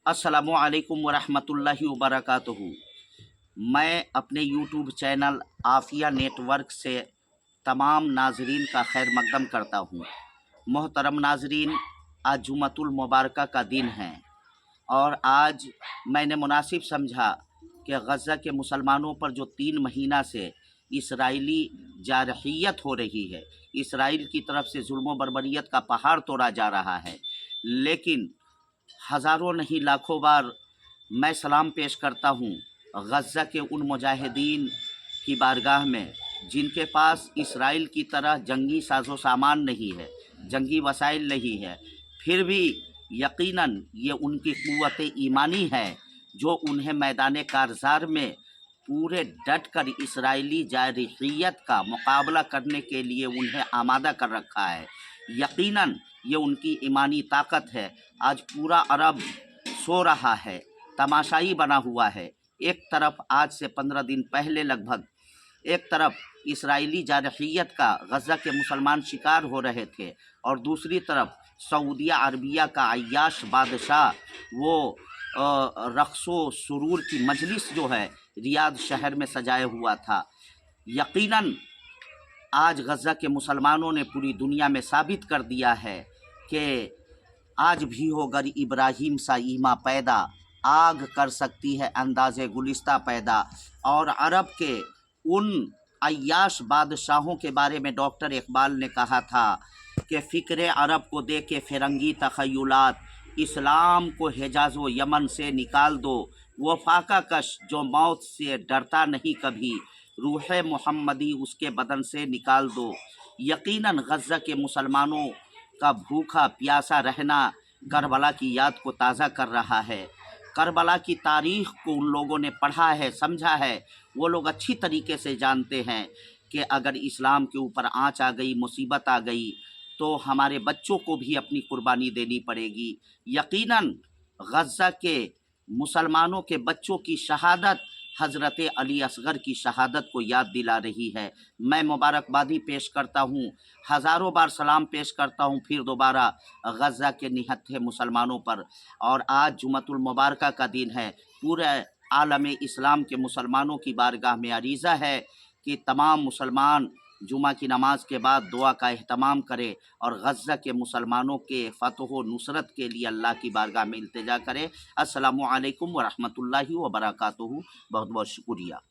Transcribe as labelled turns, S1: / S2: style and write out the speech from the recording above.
S1: अस्सलामु अलैकुम वरहमतुल्लाहि वबरकातुहू। मैं अपने यूट्यूब चैनल आफिया नेटवर्क से तमाम नाजरीन का खैर मकदम करता हूँ। मोहतरम नाजरीन, आज जुमतुल मुबारका का दिन है और आज मैंने मुनासिब समझा कि गज़ा के मुसलमानों पर जो 3 महीना से इसराइली जारहियत हो रही है, इसराइल की तरफ से जुल्म बर्बरियत का पहाड़ तोड़ा जा रहा है, लेकिन हज़ारों नहीं लाखों बार मैं सलाम पेश करता हूँ गज़ा के उन मुजाहिदीन की बारगाह में जिनके पास इसराइल की तरह जंगी साजो सामान नहीं है, जंगी वसाइल नहीं है, फिर भी यकीनन ये उनकी क़ुव्वत ईमानी है जो उन्हें मैदान कारज़ार में पूरे डट कर इसराइली जारहियत का मुकाबला करने के लिए उन्हें आमादा कर रखा है। यकीनन ये उनकी ईमानी ताकत है। आज पूरा अरब सो रहा है, तमाशाई बना हुआ है। एक तरफ आज से 15 दिन पहले लगभग एक तरफ इसराइली जारहियत का गज़ा के मुसलमान शिकार हो रहे थे और दूसरी तरफ सऊदिया अरबिया का अय्याश बादशाह वो रक़्सो सुरूर की मजलिस जो है रियाद शहर में सजाए हुआ था। यकीनन आज गज़ा के मुसलमानों ने पूरी दुनिया में साबित कर दिया है कि आज भी होगर इब्राहिम सा ईमा पैदा, आग कर सकती है अंदाज़े गुलिस्ता पैदा। और अरब के उन अय्याश बादशाहों के बारे में डॉक्टर इकबाल ने कहा था कि फ़िक्र अरब को दे के फ़िरंगी तख़य्युलात, इस्लाम को हिजाज़ व यमन से निकाल दो, वो फाका कश जो मौत से डरता नहीं कभी, रूह मुहम्मदी उसके बदन से निकाल दो। यकीनन गज़ा के मुसलमानों का भूखा प्यासा रहना करबला की याद को ताज़ा कर रहा है। करबला की तारीख़ को उन लोगों ने पढ़ा है, समझा है। वो लोग अच्छी तरीके से जानते हैं कि अगर इस्लाम के ऊपर आँच आ गई, मुसीबत आ गई, तो हमारे बच्चों को भी अपनी कुर्बानी देनी पड़ेगी। यकीनन गज़ा के मुसलमानों के बच्चों की शहादत हज़रत अली असगर की शहादत को याद दिला रही है। मैं मुबारकबादी पेश करता हूँ, हज़ारों बार सलाम पेश करता हूँ फिर दोबारा गज़ा के निहत्थे मुसलमानों पर। और आज जुमतुल मुबारका का दिन है। पूरे आलम इस्लाम के मुसलमानों की बारगाह में अरीज़ा है कि तमाम मुसलमान जुमा की नमाज के बाद दुआ का एहतमाम करे और गज़ा के मुसलमानों के फ़तह व नुसरत के लिए अल्लाह की बारगाह में इल्तिजा करे। अस्सलामु अलैकुम व रहमतुल्लाहि व बरकातुहू। बहुत बहुत शुक्रिया।